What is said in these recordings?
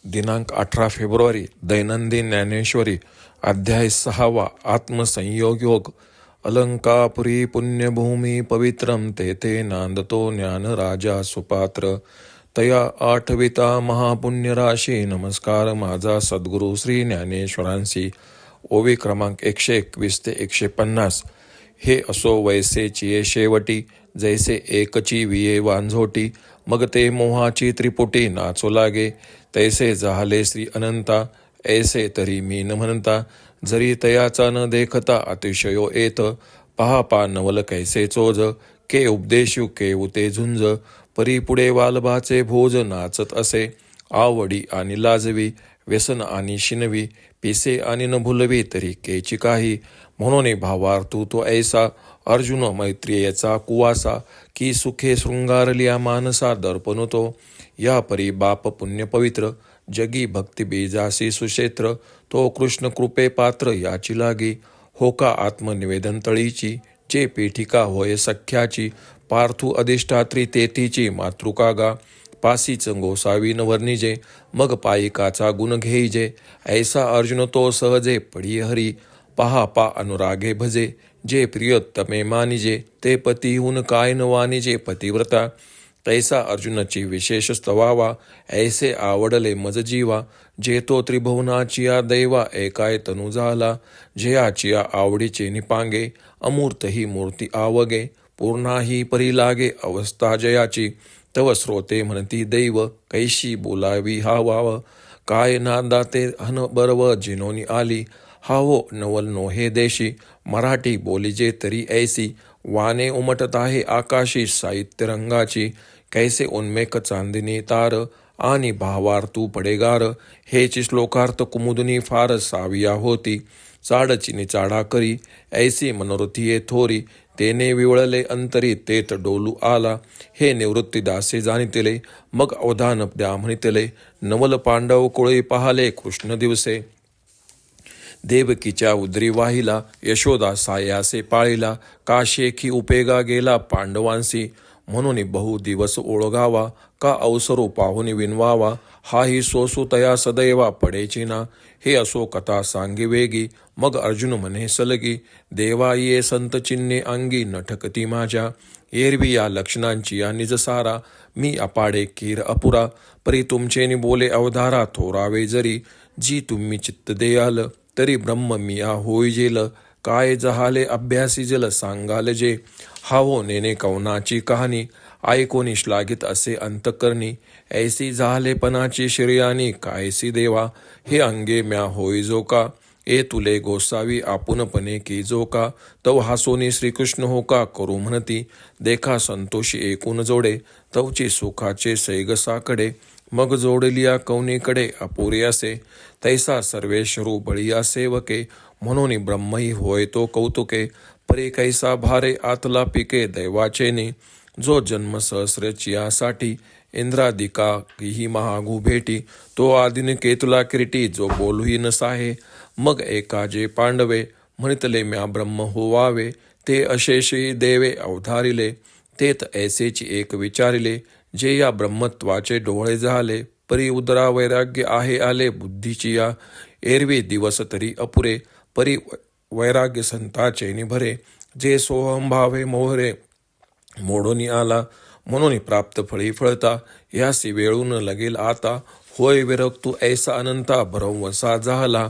दिनांक 18 फेब्रुवारी दैनंदिन ज्ञानेश्वरी अध्याय 6 आत्मसंयोग योग. अलंकापुरी पुण्यभूमी पवित्रम तेथे नांदतो ज्ञान राजा सुपात्र. तया आठविता महापुण्यराशी नमस्कार माझा सद्गुरू श्री ज्ञानेश्वरांसी. ओवी क्रमांक 121 ते 150. हे असो वैसेची शेवटी जैसे एकची विये वांझोटी. मग ते मोहाची त्रिपुटी नाचू लागे तैसे झाले श्री अनंता. ऐसे तरी मी न म्हणता जरी तयाचा न देखता अतिशयो येत. पहा नवल कैसे चोज के उपदेशू के उते झुंज. परी पुढे वालभाचे भोज नाचत असे आवडी आणि लाजवी. व्यसन आणि शिनवी पिसे आणि न भुलवी तरी केची काही. म्हणून भावार्थू तो ऐसा अर्जुन मैत्रियेचा कुवासा. की सुखे शृंगारलिया मानसा दर्पण तो. या परी बाप पुण्य पवित्र जगी भक्ती बीजासी सुक्षेत्र. तो कृष्ण कृपे पात्र याची लागी. हो का आत्मनिवेदन तळीची जे पीठिका होय सख्याची. पार्थू अधिष्ठात्री तेथीची मातृकागा. पासीच गोसावी न वर्णिजे मग पायिकाचा गुण घेईजे. ऐसा अर्जुन तो सहजे पडी हरी. पहा अनुरागे भजे जे प्रियोत्तमे मानिजे. ते पतीहून काय न वानिजे पतिव्रता. तैसा अर्जुनाची विशेष स्तवावा. ऐसे आवडले मज जीवा. जे तो त्रिभुवनाचिया दैवा एकाय तनु झाला. जयाचिया आवडीचे निपांगे अमूर्त ही मूर्ती आवगे. पूर्णा ही परी लागे अवस्था जयाची. तव श्रोते म्हणती दैव कैशी बोलावी हा वाव. काय नादाते हन बरव जिनोनी आली. हावो नवल नो हे देशी मराठी बोलीजे तरी ऐसी. वाने उमटत आहे आकाशी साहित्य रंगाची. कैसे उन्मेक चांदिनी तार आणि भावार्थू पडेगार. हेच श्लोकार्थ कुमुदनी फार साविया होती. चाडचिनी चाडा करी ऐसी मनोरथीये थोरी. तेने विवळले अंतरी तेत डोलू आला. हे निवृत्ती दासे जाणितले मग अवधान द्या म्हणितले. नवल पांडव कुळे पाहले कृष्ण दिवसे. देवकीच्या उदरी वाहिला यशोदा सायासे पाळिला. काशेखी उपेगा गेला पांडवांसी. म्हणून बहु दिवस ओळगावा का अवसरू पाहुन विनवावा. हाही सोसू तया सदैवा पडेची ना. हे असो कथा सांगी वेगी मग अर्जुन म्हणे सलगी. देवा ये संत चिन्हे अंगी नठकती माझ्या. एरवी या लक्षणांची या निज सारा. मी अपाडे कीर अपुरा परी तुमचेनी बोले अवधारा. थोरावे जरी जी तुम्ही चित्त देयाल तरी ब्रह्म मिया होईजेल. काय जहाले अभ्यासी जल सांगाल जे. हावो नेने कवनाची कहाणी ऐकोनी श्लाघित असे अंतकरणी. ऐसी झालेपणाची श्रेयानी कायसी देवा. हे अंगे म्या होई जो का. ए तुले गोसावी आपुनपणे की जो का. तव हासोनी श्रीकृष्ण हो का करू म्हणती. देखा संतोषी एकूण जोडे तवची सुखाचे सैगसाकडे. मग जोडलिया कौनीकडे अपुरे असे. तैसा सर्वेश्वरू बळिया सेवके. म्हणून ब्रह्मही होय तो कौतुके. परी कैसा भारे आतला पिके दैवाचेने. जो जन्म सहस्रचियासाठी इंद्रादिका ही महागू भेटी. तो आदिन केतुला किरीटी जो बोलूही नसाहे. मग एका जे पांडवे म्हणितले म्या ब्रह्म होवावे. ते अशेषही देवे अवधारिले. तेत ऐसेची एक विचारिले. जे या ब्रह्मत्वाचे डोळे झाले. परी उदरा वैराग्य आहे आले बुद्धीची या. एरवी दिवस तरी अपुरे परी वैराग्य संताचे निभरे. जे सोहंभावे मोहरे मोडोनी आला. म्हणून प्राप्त फळी फळता यासी वेळून लगेल आता. होय विरक्तू ऐसा अनंता भरवसा झाला.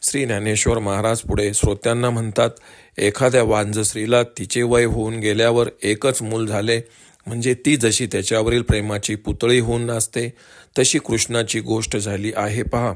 श्री ज्ञानेश्वर महाराज पुढे श्रोत्यांना म्हणतात. एखाद्या वांझ स्त्रीला तिचे वय होऊन गेल्यावर एकच मूल झाले म्हणजे ती जशी त्याच्यावरील प्रेमाची पुतळी होऊन नाचते तशी कृष्णाची गोष्ट झाली आहे पहा.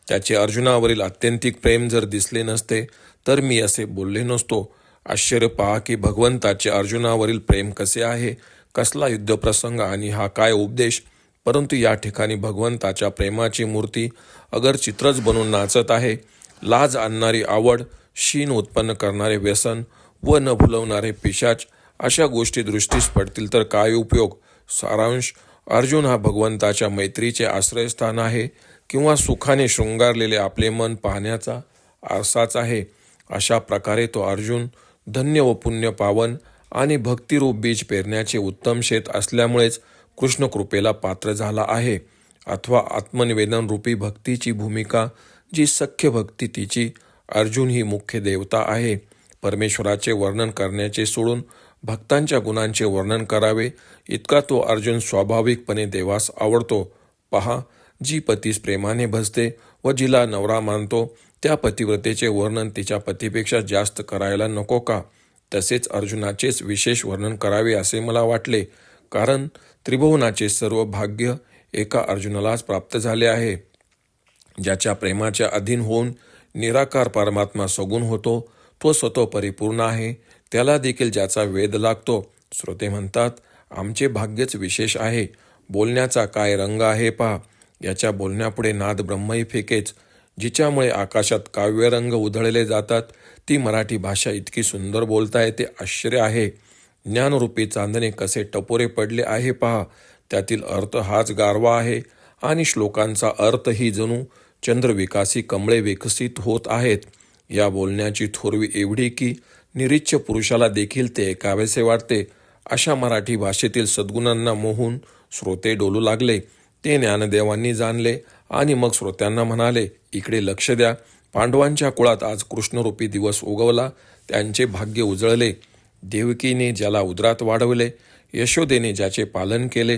त्याचे अर्जुनावरील आत्यंतिक प्रेम जर दिसले नसते तर मी असे बोलले नसतो. आश्चर्य पहा की भगवंताचे अर्जुनावरील प्रेम कसे आहे. कसला युद्धप्रसंग आणि हा काय उपदेश. परंतु या ठिकाणी भगवंताच्या प्रेमाची मूर्ती अगर चित्रच बनून नाचत आहे. लाज आणणारी आवड, शीन उत्पन्न करणारे व्यसन व न भुलवणारे पिशाच अशा गोष्टी दृष्टीस पडतील तर काय उपयोग. सारांश अर्जुन हा भगवंताच्या मैत्रीचे आश्रयस्थान आहे किंवा सुखाने शृंगारलेले आपले मन पाहण्याचा आरसाच आहे. अशा प्रकारे तो अर्जुन धन्य व पुण्य पावन आणि भक्तिरूप बीज पेरण्याचे उत्तम शेत असल्यामुळेच कृष्ण कृपेला पात्र झाला आहे. अथवा आत्मनिवेदन रूपी भक्तीची भूमिका, जी सख्य भक्ती तिची. अर्जुन ही मुख्य देवता आहे. परमेश्वराचे वर्णन करण्याचे सोडून भक्तांच्या गुणांचे वर्णन करावे इतका तो अर्जुन स्वाभाविकपणे देवास आवडतो. पहा, जी पतीस प्रेमाने भजते व जिला नवरा मानतो त्या पतिव्रतेचे वर्णन तिच्या पतीपेक्षा जास्त करायला नको का? तसेच अर्जुनाचेच विशेष वर्णन करावे असे मला वाटले, कारण त्रिभुवनाचे सर्व भाग्य एका अर्जुनालाच प्राप्त झाले आहे. ज्याच्या प्रेमाच्या अधीन होऊन निराकार परमात्मा सगुण होतो, तो स्वतः परिपूर्ण आहे, त्याला देखील ज्याचा वेध लागतो. श्रोते म्हणतात, आमचे भाग्यच विशेष आहे. बोलण्याचा काय रंग आहे पहा. याच्या बोलण्यापुढे नाद ब्रह्मही फेकेच. जिच्यामुळे आकाशात काव्यरंग उधळले जातात, ती मराठी भाषा इतकी सुंदर बोलता येते, आश्चर्य आहे. ज्ञानरूपी चांदणे कसे टपोरे पडले आहे पहा. त्यातील अर्थ हाच गारवा आहे आणि श्लोकांचा अर्थही जणू चंद्रविकासी कमळे विकसित होत आहेत. या बोलण्याची थोरवी एवढी की निरीच्छ पुरुषाला देखील ते ऐकावेसे वाटते. अशा मराठी भाषेतील सद्गुणांना मोहून श्रोते डोलू लागले. ते ज्ञानदेवांनी जाणले आणि मग श्रोत्यांना म्हणाले, इकडे लक्ष द्या. पांडवांच्या कुळात आज कृष्णरूपी दिवस उगवला. त्यांचे भाग्य उजळले. देवकीने ज्याला उदरात वाढवले, यशोदेने ज्याचे पालन केले,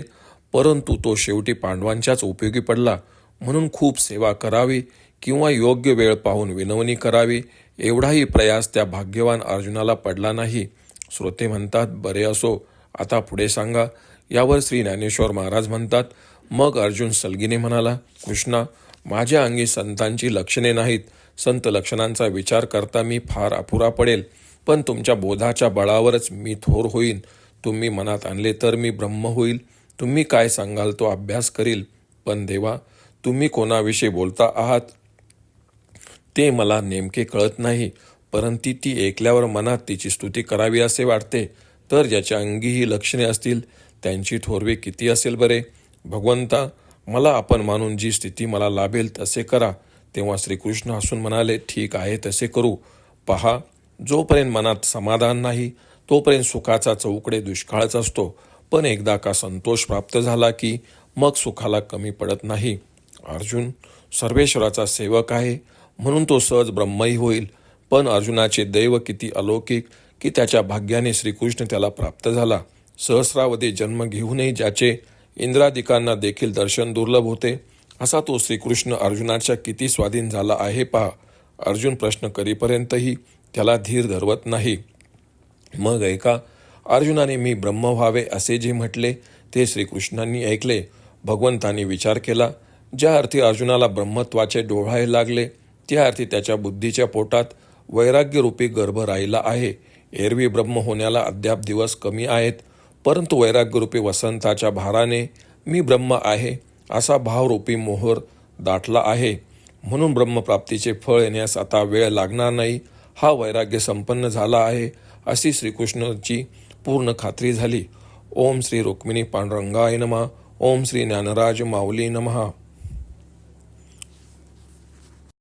परंतु तो शेवटी पांडवांच्याच उपयोगी पडला. म्हणून खूप सेवा करावी किंवा योग्य वेळ पाहून विनवणी करावी, एवढाही प्रयास त्या भाग्यवान अर्जुनाला पडला नाही. श्रोते म्हणतात, बरे असो, आता पुढे सांगा. यावर श्री ज्ञानेश्वर महाराज म्हणतात, मग अर्जुन सलगीने म्हणाला, कृष्णा, माझ्या अंगी संतांची लक्षणे नाहीत. संत लक्षणांचा विचार करता मी फार अपुरा पडेल, पण तुमच्या बोधाच्या बळावरच मी थोर होईन. तुम्ही मनात आणले तर मी ब्रह्म होईल. तुम्ही काय सांगाल तो अभ्यास करील. पण देवा, तुम्ही कोणाविषयी बोलता आहात ते मला नेमके कळत नाही, परंतु ती ऐकल्यावर मनात तिची स्तुती करावी असे वाटते. तर ज्याच्या अंगी ही लक्षणे असतील त्यांची थोरवी किती असेल बरे. भगवंता, मला आपण मानून जी स्थिती मला लाभेल तसे करा. तेव्हा श्रीकृष्ण हसून म्हणाले, ठीक आहे, तसे करू. पहा, जोपर्यंत मनात समाधान नाही तोपर्यंत सुखाचा चौकडे दुष्काळच असतो, पण एकदा का संतोष प्राप्त झाला की मग सुखाला कमी पडत नाही. अर्जुन सर्वेश्वराचा सेवक आहे, म्हणून तो सहज ब्रह्मही होईल. पण अर्जुनाचे दैव किती अलौकिक की त्याच्या भाग्याने श्रीकृष्ण त्याला प्राप्त झाला. सहस्रावधी जन्म घेऊनही ज्याचे इंद्रादिकांना देखील दर्शन दुर्लभ होते, असा तो श्रीकृष्ण अर्जुनाच्या किती स्वाधीन झाला आहे पहा. अर्जुन प्रश्न करीपर्यंतही त्याला धीर धरवत नाही. मग ऐका, अर्जुनाने मी ब्रह्म व्हावे असे जे म्हटले ते श्रीकृष्णांनी ऐकले. भगवंतांनी विचार केला. ज्या अर्थी अर्जुनाला ब्रह्मत्वाचे डोळायला लागले, त्या अर्थी त्याच्या बुद्धीच्या पोटात वैराग्यरूपी गर्भ राहिला आहे. एरवी ब्रह्म होण्याला अद्याप दिवस कमी आहेत, परंतु वैराग्यरूपी वसंताच्या भाराने मी ब्रह्म आहे असा भावरूपी मोहर दाटला आहे. म्हणून ब्रह्मप्राप्तीचे फळ येण्यास आता वेळ लागणार नाही. हा वैराग्य संपन्न झाला आहे अशी श्रीकृष्णाची पूर्ण खात्री झाली. ओम श्री रुक्मिणी पांडुरंगाय नमः. ओम श्री ज्ञानराज माऊली नमः.